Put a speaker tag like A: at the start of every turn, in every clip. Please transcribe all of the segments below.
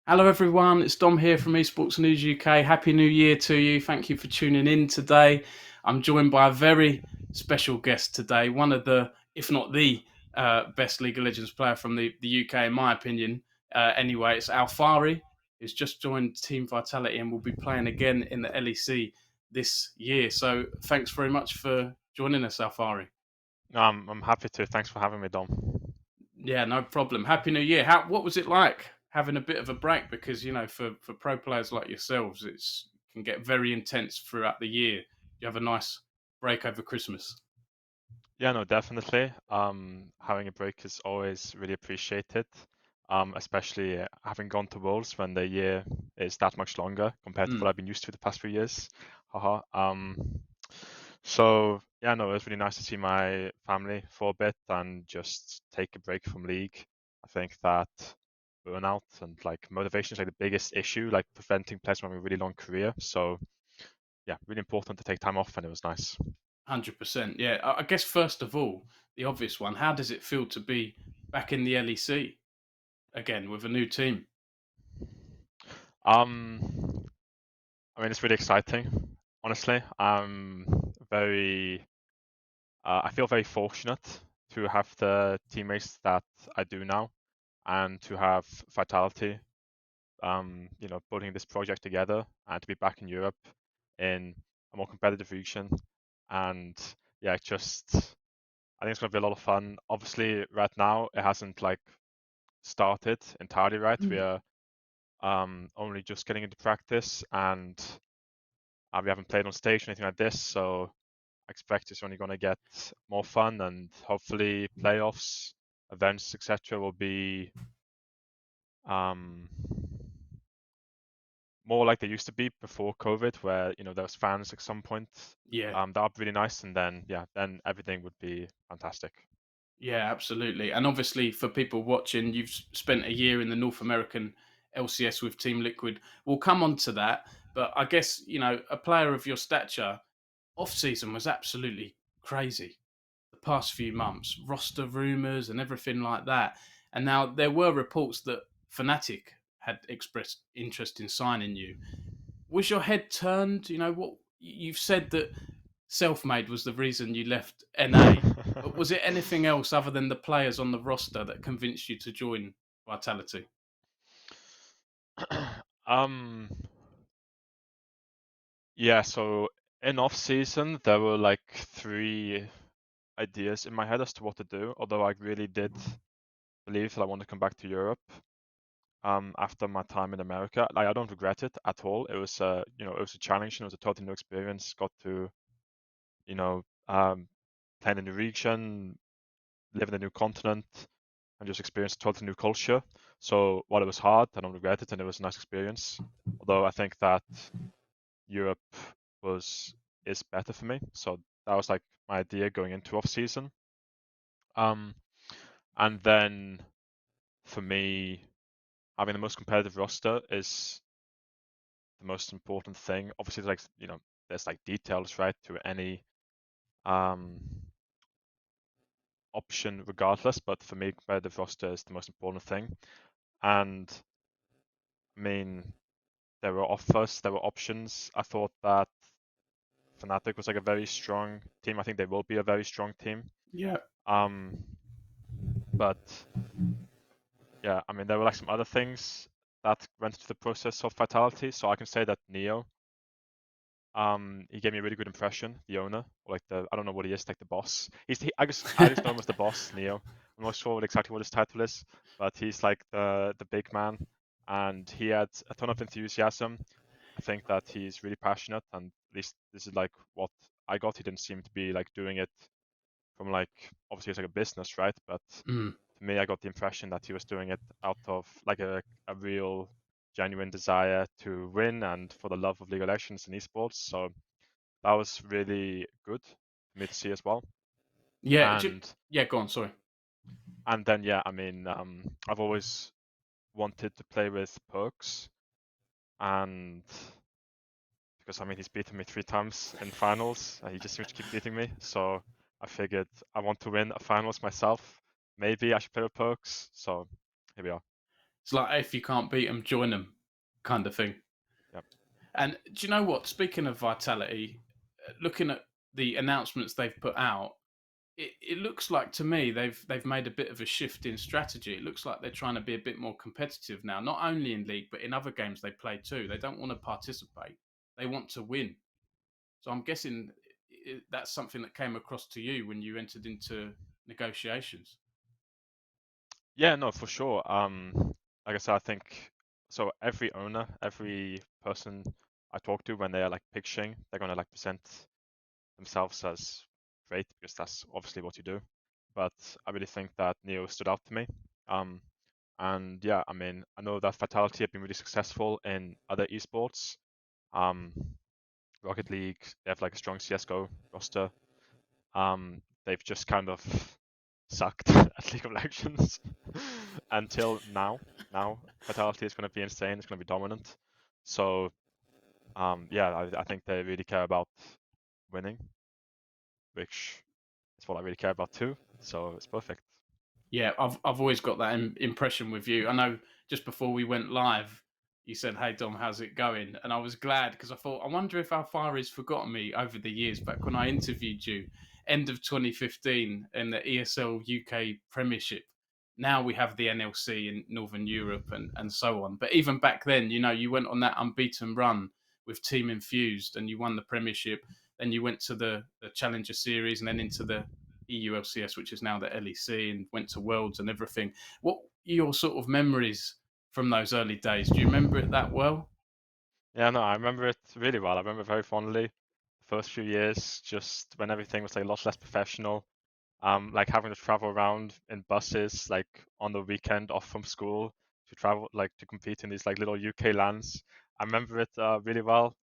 A: Hello everyone, it's Dom here from Esports News UK. Happy New Year to you. Thank you for tuning in today. I'm joined by a very special guest today, one of the, if not the best League of Legends player from the UK, in my opinion. Anyway, it's Alphari, who's just joined Team Vitality and will be playing again in the LEC this year. So thanks very much for joining us, Alphari.
B: I'm happy to. Thanks for having me, Dom.
A: Yeah, no problem. Happy New Year. What was it like having a bit of a break? Because, you know, for pro players like yourselves, it can get very intense throughout the year. You have a nice break over Christmas.
B: Yeah, no, definitely. Having a break is always really appreciated, especially having gone to Worlds when the year is that much longer compared to what I've been used to the past few years. Haha. So yeah, no, it was really nice to see my family for a bit and just take a break from League. I think that burnout and like motivation is like the biggest issue, like preventing players from having a really long career. So yeah, really important to take time off, and it was nice.
A: 100%. Yeah. I guess, first of all, the obvious one, how does it feel to be back in the LEC again with a new team?
B: Um, I mean, it's really exciting, honestly. I feel very fortunate to have the teammates that I do now, and to have Vitality, putting this project together, and to be back in Europe in a more competitive region. And yeah, I think it's going to be a lot of fun. Obviously, right now it hasn't like started entirely right. We are only just getting into practice, and we haven't played on stage or anything like this, so I expect it's only going to get more fun, and hopefully playoffs, events, etc. will be um, more like they used to be before COVID, where there was fans at some point.
A: Yeah.
B: That would be really nice, and then everything would be fantastic.
A: Yeah, absolutely. And obviously, for people watching, you've spent a year in the North American LCS with Team Liquid. We'll come on to that. But I guess, you know, a player of your stature, off season was absolutely crazy the past few months, roster rumours and everything like that. And now there were reports that Fnatic had expressed interest in signing you. Was your head turned? You know, what you've said that self-made was the reason you left NA. But was it anything else other than the players on the roster that convinced you to join Vitality?
B: um, yeah. So in off season, there were like three ideas in my head as to what to do. Although I really did believe that I want to come back to Europe after my time in America. Like, I don't regret it at all. It was it was a challenge, and it was a totally new experience. Got to you know play in a new region, live in a new continent, and just experience a totally new culture. So while it was hard, I don't regret it, and it was a nice experience. Although I think that Europe is better for me. So that was like my idea going into off season. Um, and then for me, having the most competitive roster is the most important thing. Obviously, there's like details, right, to any um, option regardless. But for me, competitive roster is the most important thing. And I mean, there were offers, there were options. I thought that Fnatic was like a very strong team. I think they will be a very strong team.
A: Yeah.
B: Um, but yeah, I mean, there were like some other things that went into the process of Vitality. So I can say that Neo He gave me a really good impression, the owner, or like the I don't know what he is, like the boss. I just know him as the boss, Neo. I'm not sure exactly what his title is, but he's like the big man, and he had a ton of enthusiasm. I think that he's really passionate, and at least this is like what I got. He didn't seem to be like doing it from like obviously it's like a business, right? But
A: Mm.
B: to me, I got the impression that he was doing it out of like a real genuine desire to win and for the love of League of Legends and esports. So that was really good for me to see as well.
A: Yeah,
B: And
A: yeah. Go on. Sorry.
B: then yeah, I mean, I've always wanted to play with perks, and because I mean he's beaten me 3 times in finals, and he just seems to keep beating me. So I figured I want to win a finals myself. Maybe I should play with perks. So here we are.
A: It's like if you can't beat them, join them, kind of thing.
B: Yep.
A: And do you know what? Speaking of Vitality, looking at the announcements they've put out, it looks like to me they've made a bit of a shift in strategy. It looks like they're trying to be a bit more competitive now, not only in league but in other games they play too. They don't want to participate; they want to win. So I'm guessing that's something that came across to you when you entered into negotiations.
B: Yeah, no, for sure. Like I said, I think so. Every owner, every person I talk to when they are like pitching, they're gonna like present themselves as great because that's obviously what you do. But I really think that Neo stood out to me. Um, and yeah, I mean, I know that Vitality have been really successful in other esports. Um, Rocket League, they have like a strong CS:GO roster. They've just kind of sucked at League of Legends until now. Now Vitality is going to be insane. It's going to be dominant. So yeah, I think they really care about winning, which is what I really care about too. So it's perfect.
A: Yeah, I've always got that impression with you. I know just before we went live, you said, "Hey Dom, how's it going?" And I was glad because I thought, I wonder if Alphari's forgotten me over the years. Back when I interviewed you, end of 2015 in the ESL UK Premiership. Now we have the NLC in Northern Europe and so on. But even back then, you went on that unbeaten run with Team Infused and you won the Premiership. Then you went to the Challenger Series and then into the EULCS, which is now the LEC, and went to Worlds and everything. What are your sort of memories from those early days? Do you remember it that well?
B: Yeah, no, I remember it really well. I remember it very fondly. The first few years, just when everything was like a lot less professional. Like having to travel around in buses, like on the weekend off from school to travel, like to compete in these like little UK lands. I remember it really well.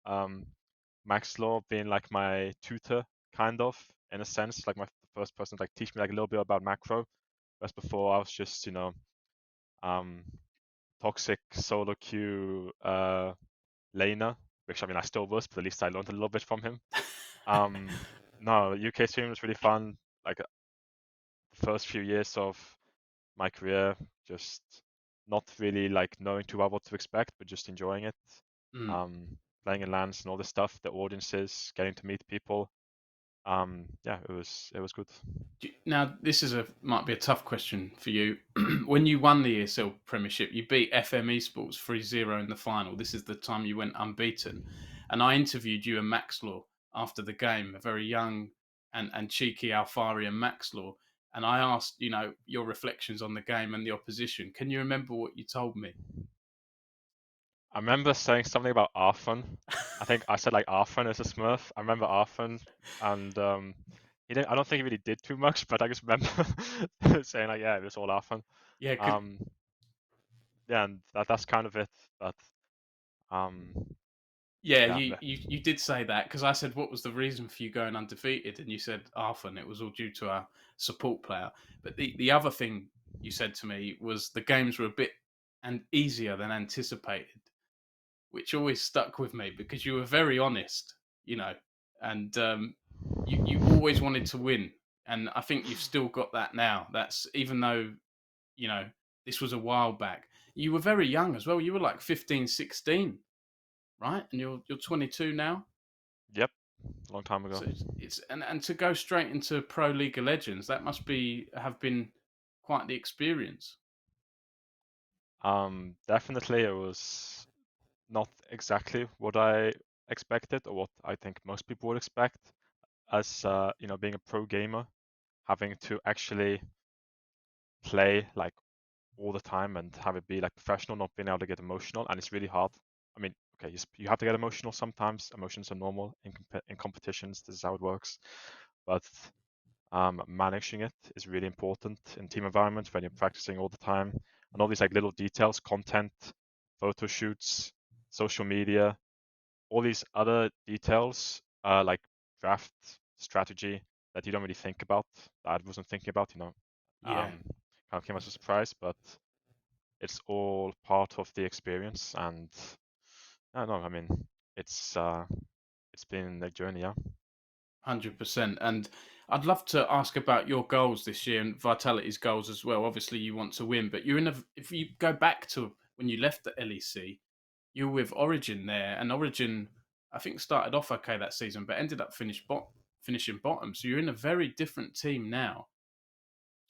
B: Max Law being like my tutor, kind of, in a sense, like my first person to like teach me like a little bit about macro. Whereas before I was just, um, toxic solo queue laner, which I mean I still was, but at least I learned a little bit from him. Um, no, UK stream was really fun. Like the first few years of my career, just not really like knowing too well what to expect, but just enjoying it.
A: Mm.
B: Um, Playing in lands and all this stuff, the audiences, getting to meet people. Yeah, it was good.
A: Now, this might be a tough question for you. When you won the ESL Premiership, you beat FM Esports 3-0 in the final. This is the time you went unbeaten. And I interviewed you and Maxlaw after the game, a very young and cheeky Alphari and Maxlaw. And I asked, your reflections on the game and the opposition. Can you remember what you told me?
B: I remember saying something about Arfan. I think I said like Arfan is a Smurf. I remember Arfan, and he didn't. I don't think he really did too much, but I just remember saying like, yeah, it was all Arfan.
A: Yeah, because
B: Um, yeah, and that's kind of it. But um,
A: yeah,
B: yeah,
A: you did say that because I said what was the reason for you going undefeated, and you said Arthur, and it was all due to our support player. But the other thing you said to me was the games were a bit and easier than anticipated, which always stuck with me because you were very honest, and you always wanted to win, and I think you've still got that now. That's even though you know this was a while back. You were very young as well. You were like 15, 16, right? And you're 22 now.
B: yep, a long time ago.
A: So it's and to go straight into Pro League of Legends, that must be have been quite the experience.
B: Definitely it was not exactly what I expected, or what I think most people would expect as being a pro gamer, having to actually play like all the time and have it be like professional, not being able to get emotional, and it's really hard. I mean, okay, you have to get emotional sometimes. Emotions are normal in competitions. This is how it works. But managing it is really important in team environments when you're practicing all the time, and all these like little details, content, photo shoots, social media, all these other details, like draft strategy that you don't really think about, that I wasn't thinking about,
A: Yeah,
B: kind of came as a surprise, but it's all part of the experience. And I don't know, I mean, it's been a journey, yeah.
A: 100%. And I'd love to ask about your goals this year and Vitality's goals as well. Obviously, you want to win, but you're in a. If you go back to when you left the LEC, you were with Origin there, and Origin, I think, started off okay that season, but ended up finishing bottom. So you're in a very different team now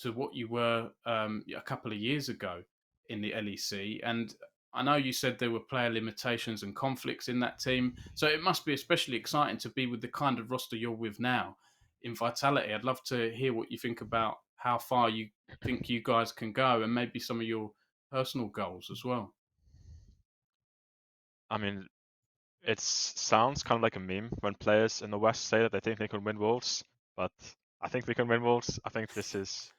A: to what you were a couple of years ago in the LEC. And I know you said there were player limitations and conflicts in that team. So it must be especially exciting to be with the kind of roster you're with now in Vitality. I'd love to hear what you think about how far you think you guys can go and maybe some of your personal goals as well.
B: I mean, it sounds kind of like a meme when players in the West say that they think they can win Worlds, but I think we can win Worlds. I think this is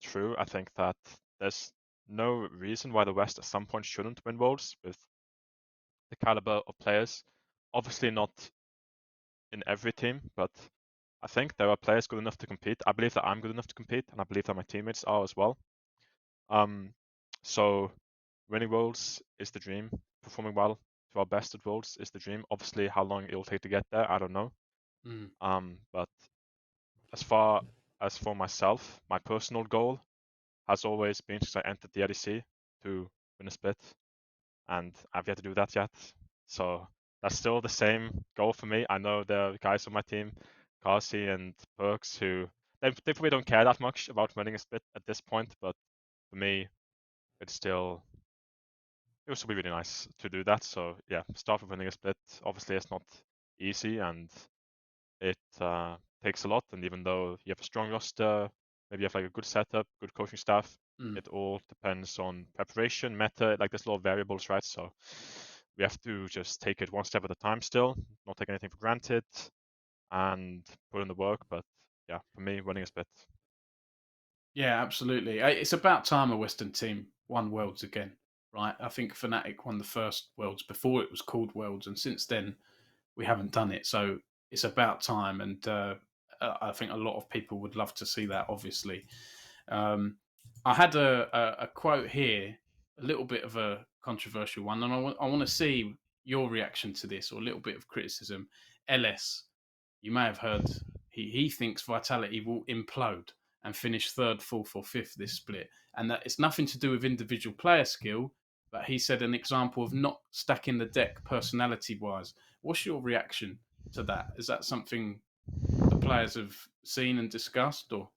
B: true. I think that there's no reason why the West at some point shouldn't win Worlds with the caliber of players. Obviously not in every team, but I think there are players good enough to compete. I believe that I'm good enough to compete, and I believe that my teammates are as well. So winning Worlds is the dream. Performing well to our best at Worlds is the dream. Obviously, how long it'll take to get there, I don't know.
A: Mm.
B: But as far as for myself, my personal goal has always been since I entered the LEC to win a split, and I've yet to do that yet. So that's still the same goal for me. I know there are guys on my team, Carsey and Perks, who they probably don't care that much about winning a split at this point, but for me, it's still it would still be really nice to do that. So yeah, start with winning a split. Obviously, it's not easy and it takes a lot. And even though you have a strong roster, maybe you have like a good setup, good coaching staff,
A: Mm.
B: it all depends on preparation, meta. Like there's a lot of variables, right? So we have to just take it one step at a time. Still, not take anything for granted, and put in the work. But yeah, for me, winning a split.
A: Yeah, absolutely. It's about time a Western team won Worlds again, right? I think Fnatic won the first Worlds before it was called Worlds, and since then we haven't done it. So it's about time, and I think a lot of people would love to see that. Obviously, um, I had a quote here, a little bit of a controversial one, and I want to see your reaction to this, or a little bit of criticism. LS, you may have heard he thinks Vitality will implode and finish third, fourth, or fifth this split, and that it's nothing to do with individual player skill. But he said an example of not stacking the deck personality wise. What's your reaction to that? Is that something the players have seen and discussed, or?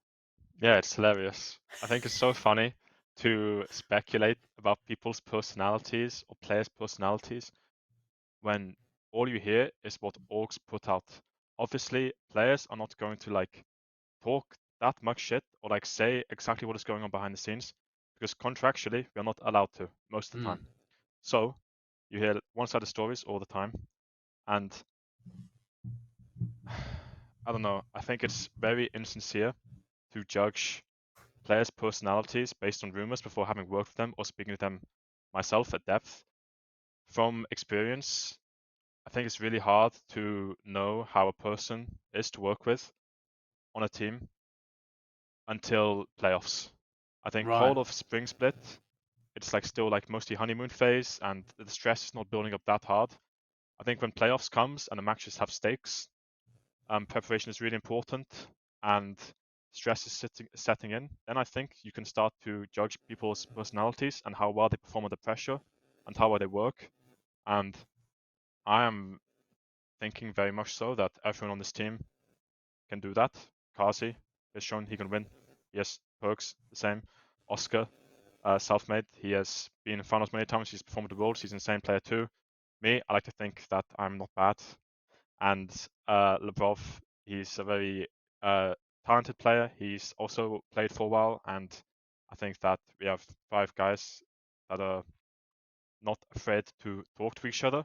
B: Yeah, it's hilarious. I think it's so funny to speculate about people's personalities or players' personalities when all you hear is what orgs put out. Obviously, players are not going to like talk that much shit or like say exactly what is going on behind the scenes because contractually we are not allowed to most of the
A: Mm,
B: time. So you hear one-sided stories all the time, and I don't know. I think it's very insincere to judge players' personalities based on rumors before having worked with them or speaking with them myself at depth. From experience, I think it's really hard to know how a person is to work with on a team until playoffs. I think
A: right.
B: whole of spring split, it's like still like mostly honeymoon phase and the stress is not building up that hard. I think when playoffs comes and the matches have stakes, preparation is really important and stress is setting in, then I think you can start to judge people's personalities and how well they perform under pressure and how well they work. And I am thinking very much so that everyone on this team can do that. Kazi has shown he can win. Yes, Perks, the same. Oscar, self-made. He has been in finals many times. He's performed at the Worlds. He's an insane player too. me, I like to think that I'm not bad. And Lebrov, he's a very talented player. He's also played for a while, and I think that we have 5 guys that are not afraid to talk to each other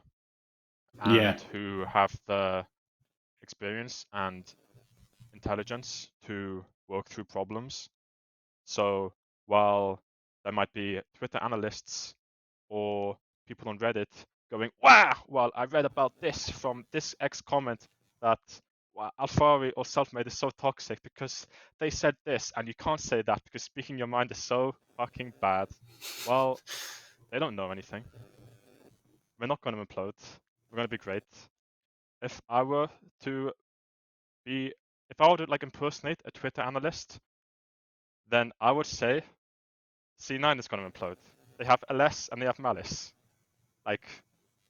A: Yeah.
B: and who have the experience and intelligence to work through problems. So while there might be Twitter analysts or people on Reddit going, wow, well, I read about this from this X comment that wow, Alphari or Selfmade is so toxic because they said this, and you can't say that because speaking your mind is so fucking bad. Well, they don't know anything. We're not going to implode. We're going to be great. If I were to be, if I were to like impersonate a Twitter analyst, then I would say C9 is going to implode. They have LS and they have Malice. Like,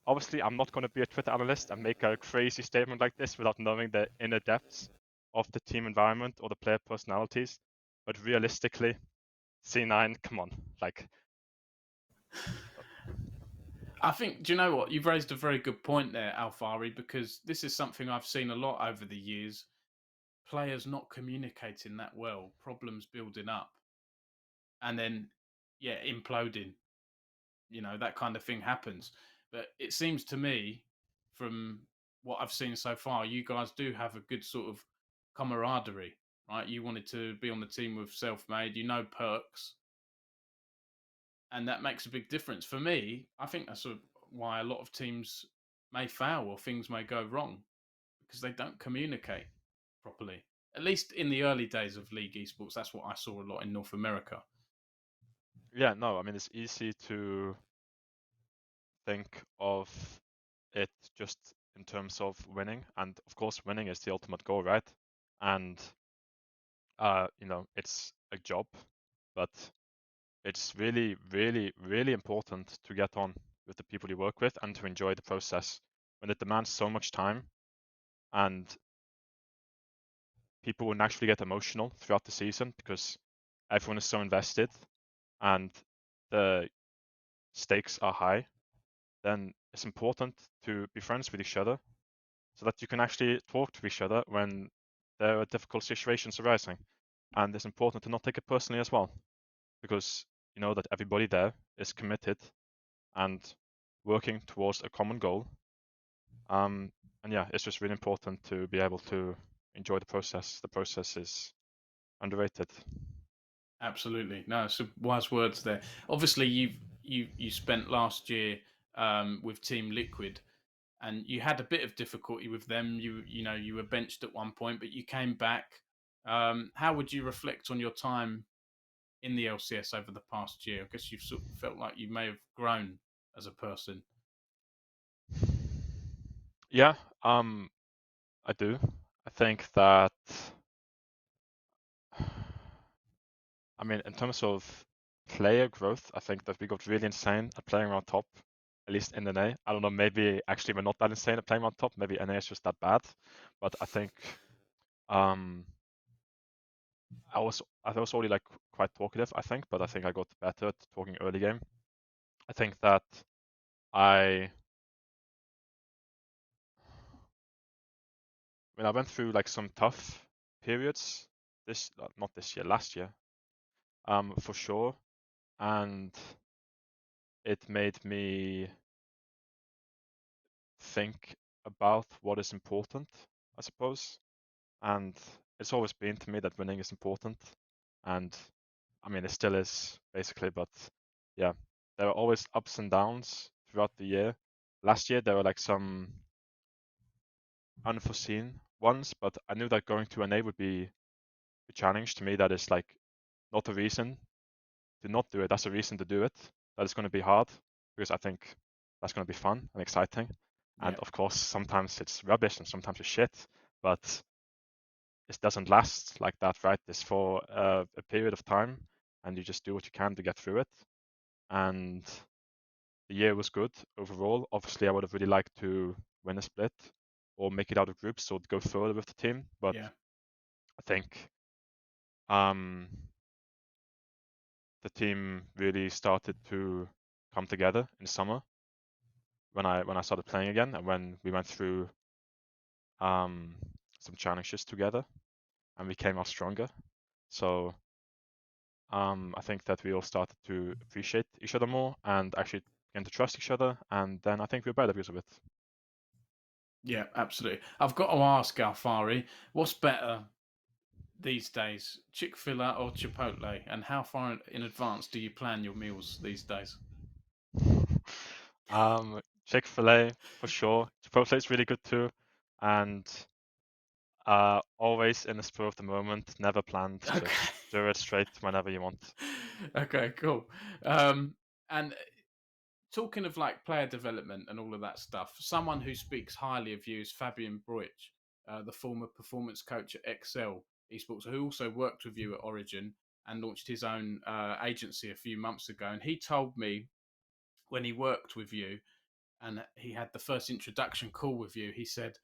B: obviously, I'm not going to be a Twitter analyst and make a crazy statement like this without knowing the inner depths of the team environment or the player personalities. But realistically, C9, come on, like.
A: I think, do you know what? You've raised a very good point there, Alphari, because this is something I've seen a lot over the years. Players not communicating that well, problems building up, and then, yeah, imploding. That kind of thing happens. But it seems to me, from what I've seen so far, you guys do have a good sort of camaraderie, right? You wanted to be on the team with Self-Made, Perks, and that makes a big difference. For me, I think that's why a lot of teams may fail or things may go wrong because they don't communicate properly. At least in the early days of League Esports, that's what I saw a lot in North America.
B: Yeah, no, I mean, it's easy to think of it just in terms of winning. And of course, winning is the ultimate goal, right? And, it's a job, but it's really, really, really important to get on with the people you work with and to enjoy the process when it demands so much time and people will naturally get emotional throughout the season because everyone is so invested and the stakes are high, then it's important to be friends with each other so that you can actually talk to each other when there are difficult situations arising. And it's important to not take it personally as well because you know that everybody there is committed and working towards a common goal. And yeah, it's just really important to be able to enjoy the process. The process is underrated.
A: Absolutely, no, some wise words there. Obviously, you spent last year with Team Liquid, and you had a bit of difficulty with them. You were benched at one point, but you came back. How would you reflect on your time in the LCS over the past year? I guess you've sort of felt like you may have grown as a person.
B: Yeah, I do. I think that, I mean, in terms of player growth, I think that we got really insane at playing around top, at least in NA. I don't know, maybe actually we're not that insane at playing around top. Maybe NA is just that bad. But I think um, I was already like quite talkative, I think, but I think I got better at talking early game. I think that I I went through like some tough periods not this year, last year, for sure, and it made me think about what is important, I suppose. And it's always been to me that winning is important, and I mean it still is basically. But yeah, there are always ups and downs throughout the year. Last year there were like some unforeseen ones, but I knew that going to NA would be a challenge to me. That is like not a reason to not do it. That's a reason to do it. That is going to be hard because I think that's going to be fun and exciting.
A: Yeah,
B: And of course, sometimes it's rubbish and sometimes it's shit, but it doesn't last like that, right? It's for a period of time and you just do what you can to get through it. And the year was good overall. Obviously, I would have really liked to win a split or make it out of groups or go further with the team. But
A: yeah,
B: I think um, the team really started to come together in summer, when I started playing again, and when we went through um, some challenges together, and we came out stronger. So I think that we all started to appreciate each other more and actually began to trust each other, and then I think we're better because of it.
A: Yeah, absolutely. I've got to ask Alphari, what's better these days, Chick-Fil-a or Chipotle? And how far in advance do you plan your meals these days?
B: Chick-fil-A for sure. Chipotle is really good too, and always in the spur of the moment, never planned,
A: Okay.
B: just do it straight whenever you want.
A: Okay, cool. And talking of like player development and all of that stuff, someone who speaks highly of you is Fabian Bruich, the former performance coach at Excel Esports, who also worked with you at Origin and launched his own agency a few months ago. And he told me when he worked with you and he had the first introduction call with you, he said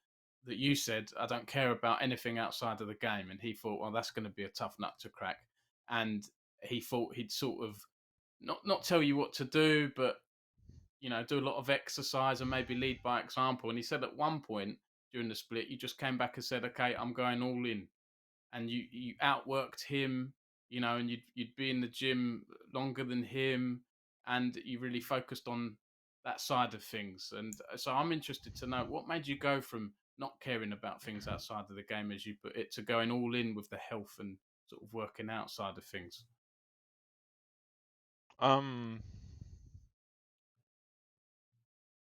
A: that you said, I don't care about anything outside of the game. And he thought, well, that's going to be a tough nut to crack. And he thought he'd sort of not tell you what to do, but do a lot of exercise and maybe lead by example. And he said at one point during the split, you just came back and said, okay, I'm going all in. And you outworked him, and you'd be in the gym longer than him, and you really focused on that side of things. And so I'm interested to know what made you go from not caring about things outside of the game, as you put it, to going all in with the health and sort of working outside of things.
B: Um,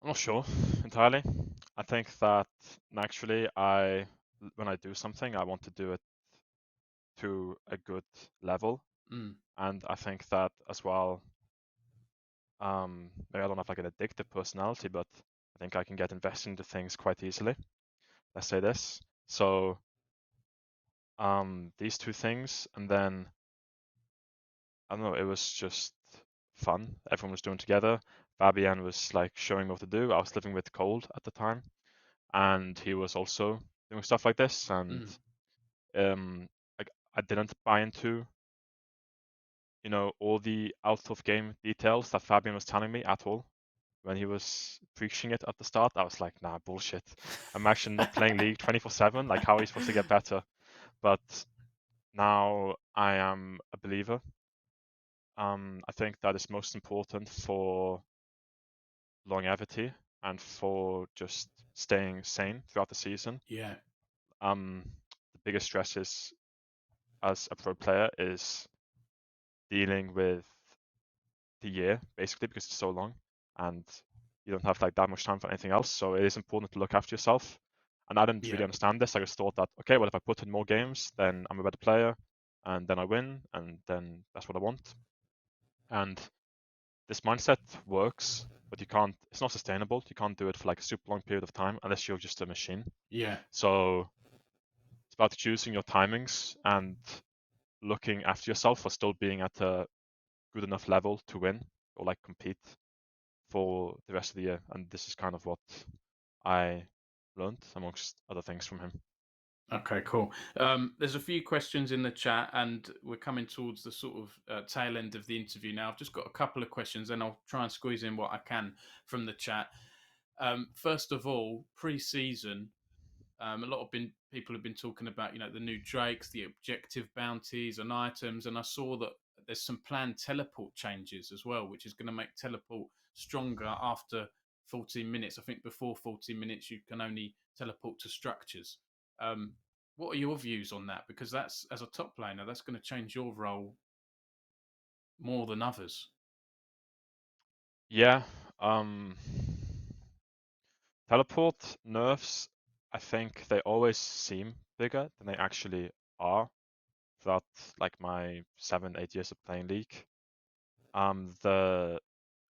B: I'm not sure entirely. I think that naturally, when I do something, I want to do it to a good level,
A: Mm,
B: and I think that as well. Maybe I don't have like an addictive personality, but I think I can get invested into things quite easily. Let's say this. So these two things, and then I don't know, it was just fun. Everyone was doing together. Fabian was like showing me what to do. I was living with cold at the time, and he was also doing stuff like this. And
A: mm,
B: um, like I didn't buy into, all the out of game details that Fabian was telling me at all. When he was preaching it at the start, I was like, nah, bullshit. I'm actually not playing League 24/7. Like, how are you supposed to get better? But now I am a believer. I think that is most important for longevity and for just staying sane throughout the season.
A: yeah,
B: Um, the biggest stresses as a pro player is dealing with the year, basically, because it's so long and you don't have like that much time for anything else. So it is important to look after yourself. And I didn't really
A: yeah,
B: understand this. I just thought that, okay, well, if I put in more games, then I'm a better player and then I win and then that's what I want. And this mindset works, but it's not sustainable. You can't do it for like a super long period of time unless you're just a machine.
A: yeah,
B: So it's about choosing your timings and looking after yourself for still being at a good enough level to win or like compete for the rest of the year. And this is kind of what I learned, amongst other things, from him.
A: Okay, cool. There's a few questions in the chat, and we're coming towards the sort of tail end of the interview now. I've just got a couple of questions, and I'll try and squeeze in what I can from the chat. First of all, pre-season, a lot of people have been talking about, the new Drakes, the objective bounties and items, and I saw that there's some planned teleport changes as well, which is going to make teleport stronger after 14 minutes. I think before 14 minutes, you can only teleport to structures. Um, what are your views on that? Because that's, as a top laner, that's going to change your role more than others.
B: Yeah, um, teleport nerfs, I think they always seem bigger than they actually are throughout like my 7, 8 years of playing League. The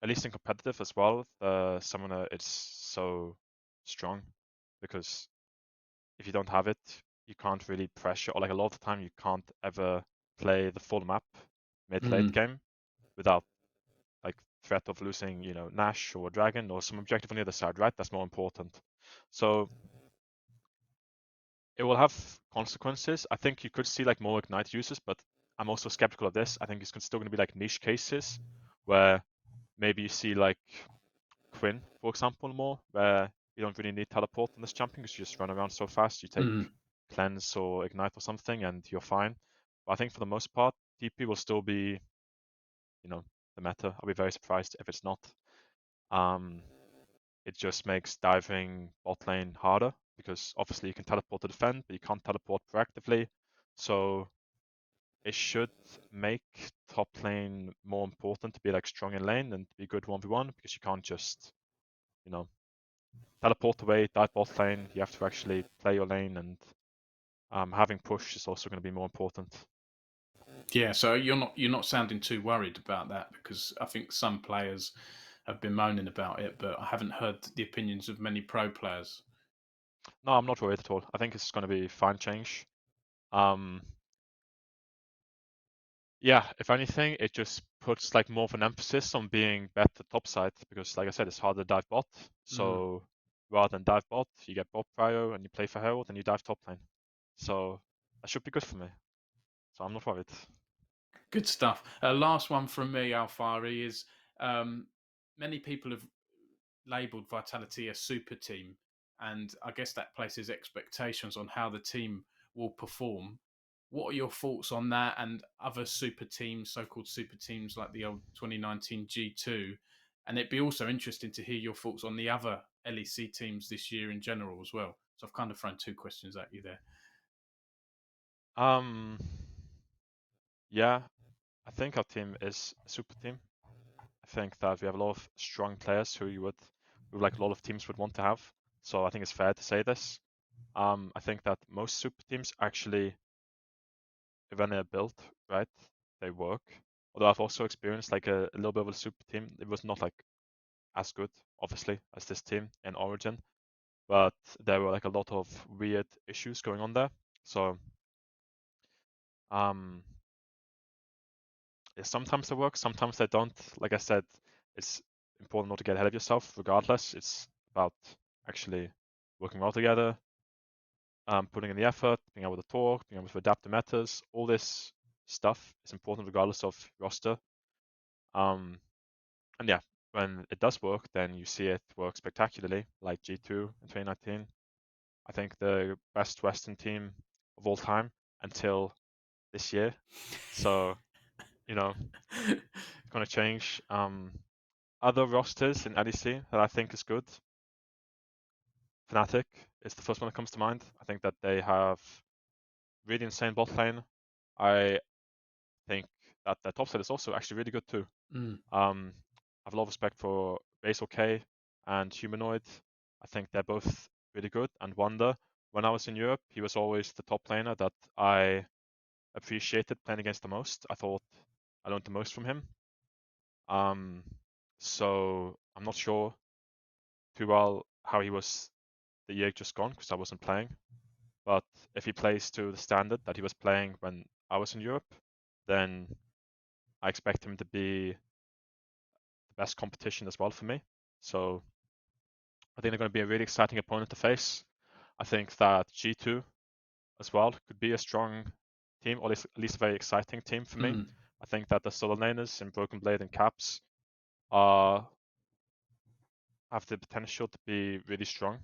B: At least in competitive as well, the summoner is so strong because if you don't have it, you can't really pressure, or like a lot of the time, you can't ever play the full map mid late
A: Mm,
B: game without like threat of losing, Nash or Dragon or some objective on the other side, right? That's more important. So it will have consequences. I think you could see like more Ignite uses, but I'm also skeptical of this. I think it's still going to be like niche cases where maybe you see like Quinn, for example, more, where you don't really need teleport in this champion because you just run around so fast. You take
A: Mm.
B: cleanse or ignite or something, and you're fine. But I think for the most part, TP will still be, the meta. I'll be very surprised if it's not. Um, it just makes diving bot lane harder because obviously you can teleport to defend, but you can't teleport proactively. So it should make top lane more important to be like strong in lane and to be good 1v1 because you can't just, you know, teleport away, dive bot lane. You have to actually play your lane, and having push is also going to be more important.
A: Yeah, so you're not sounding too worried about that, because I think some players have been moaning about it, but I haven't heard the opinions of many pro players.
B: No, I'm not worried at all. I think it's going to be fine change. Um, yeah, if anything, it just puts like more of an emphasis on being better topside because, like I said, it's harder to dive bot.
A: Mm.
B: So rather than dive bot, you get bot prio and you play for Herald and you dive top lane. So that should be good for me. So I'm not worried.
A: Good stuff. Last one from me, Alphari, is um, many people have labelled Vitality a super team, and I guess that places expectations on how the team will perform. What are your thoughts on that and other super teams, so-called super teams like the old 2019 G2? And it'd be also interesting to hear your thoughts on the other LEC teams this year in general as well. So I've kind of thrown two questions at you there.
B: Um, yeah, I think our team is a super team. I think that we have a lot of strong players who like a lot of teams would want to have. So I think it's fair to say this. I think that most super teams actually, when they're built right, they work. Although I've also experienced like a little bit of a super team. It was not like as good, obviously, as this team in Origin, but there were like a lot of weird issues going on there. So um, yeah, sometimes they work, sometimes they don't. Like I said, it's important not to get ahead of yourself. Regardless, it's about actually working well together, putting in the effort, being able to talk, being able to adapt to matters. All this stuff is important regardless of roster. Um, and yeah, when it does work, then you see it work spectacularly, like G2 in 2019. I think the best Western team of all time until this year. So, it's going to change. Other rosters in LEC that I think is good. Fnatic is the first one that comes to mind. I think that they have really insane bot lane. I think that their top side is also actually really good too.
A: Mm,
B: I have a lot of respect for Basil K and Humanoid. I think they're both really good. And Wonder, when I was in Europe, he was always the top laner that I appreciated playing against the most. I thought I learned the most from him. Um, so I'm not sure too well how he was the year just gone because I wasn't playing. But if he plays to the standard that he was playing when I was in Europe, then I expect him to be the best competition as well for me. So I think they're going to be a really exciting opponent to face. I think that G2 as well could be a strong team, or at least a very exciting team for me.
A: mm,
B: I think that the solo laners in Broken Blade and Caps are have the potential to be really strong,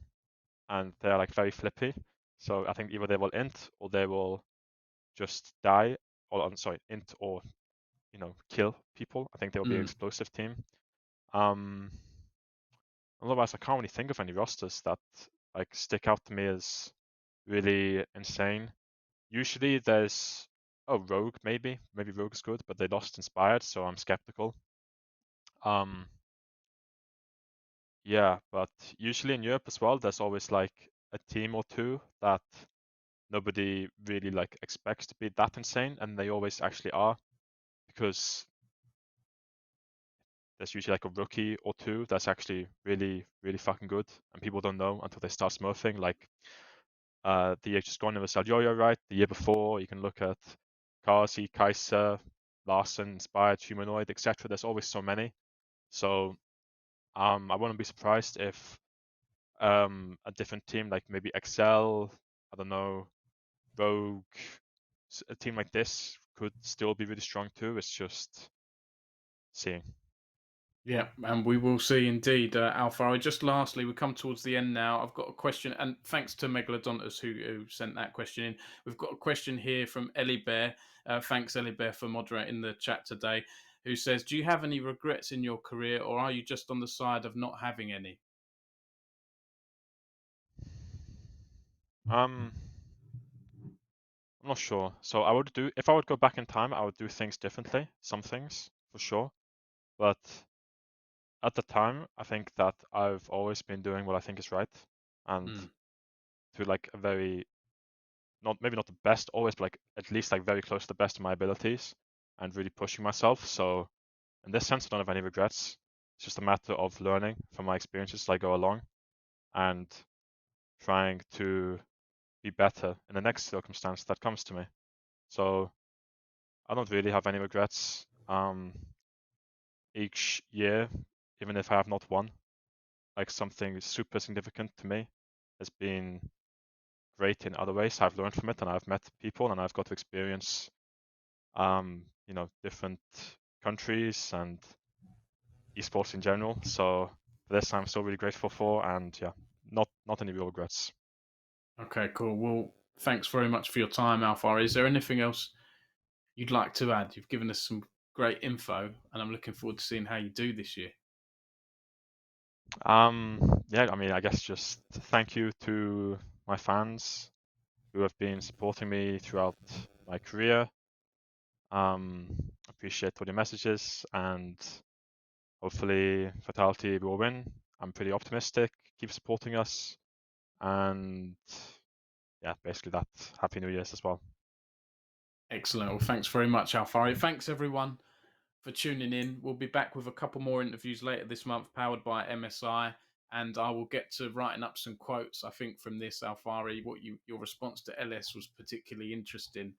B: and they're like very flippy. So I think either they will int or they will just die, or I'm sorry, int or kill people. I think they will be an
A: mm.
B: explosive team. Um, Otherwise, I can't really think of any rosters that like stick out to me as really insane. Usually, there's Rogue maybe Rogue is good, but they lost Inspired, so I'm skeptical. Um, yeah, but usually in Europe as well, there's always like a team or two that nobody really like expects to be that insane, and they always actually are because there's usually like a rookie or two that's actually really, really fucking good, and people don't know until they start smurfing. Like the year just gone, it was Yo, right? The year before, you can look at Kazi, Kaiser, Larson, Inspired, Humanoid, etc. There's always so many. So I wouldn't be surprised if a different team like maybe Excel, I don't know, Rogue, a team like this could still be really strong too. It's just seeing.
A: Yeah, and we will see indeed, Alphari. Just lastly, we come towards the end now. I've got a question, and thanks to Megalodontus who sent that question in. We've got a question here from Ellie Bear. Thanks, Ellie Bear, for moderating the chat today. Who says, "Do you have any regrets in your career, or are you just on the side of not having any?"
B: Um, I'm not sure. So I would do if I would go back in time, I would do things differently. Some things for sure, but at the time, I think that I've always been doing what I think is right, and
A: Mm,
B: to like a very not maybe not the best always, but like at least like very close to the best of my abilities, and really pushing myself. So in this sense, I don't have any regrets. It's just a matter of learning from my experiences as I go along and trying to be better in the next circumstance that comes to me. So I don't really have any regrets. Each year, even if I have not won, like something super significant to me has been great in other ways. I've learned from it and I've met people and I've got to experience, different countries and esports in general. So for this, I'm still really grateful for, and yeah, not any real regrets.
A: okay, cool. Well, thanks very much for your time, Alphari. Is there anything else you'd like to add? You've given us some great info, and I'm looking forward to seeing how you do this year.
B: Yeah, I mean, I guess just thank you to my fans who have been supporting me throughout my career. Appreciate all your messages, and hopefully Fatality will win. I'm pretty optimistic. Keep supporting us, and yeah, basically that. Happy New Year's as well.
A: Excellent. Well, thanks very much, Alfari. Thanks, everyone, for tuning in. We'll be back with a couple more interviews later this month, powered by MSI. And I will get to writing up some quotes, I think, from this, Alfari. Your response to LS was particularly interesting.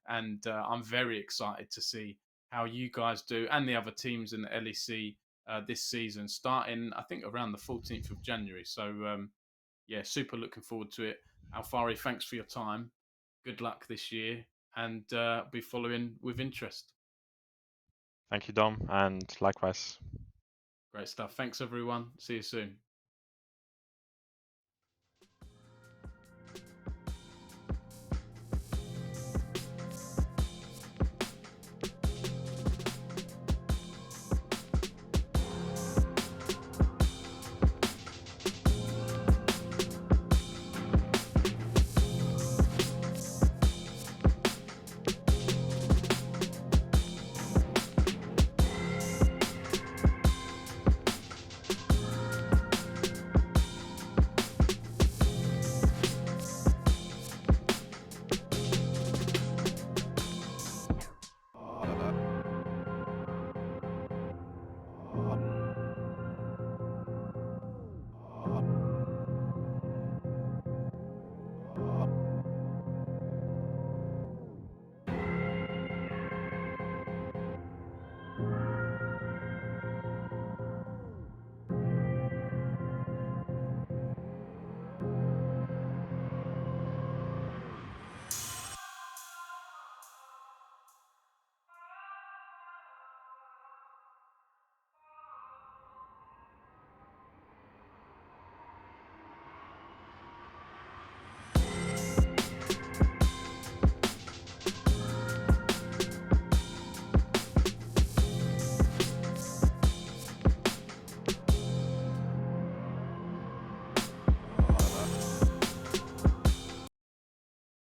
A: And I'm very excited to see how you guys do and the other teams in the LEC this season, starting, I think, around the 14th of January. So, yeah, super looking forward to it. Alfari, thanks for your time. Good luck this year, and be following with interest.
B: Thank you, Dom, and likewise.
A: Great stuff. Thanks, everyone. See you soon.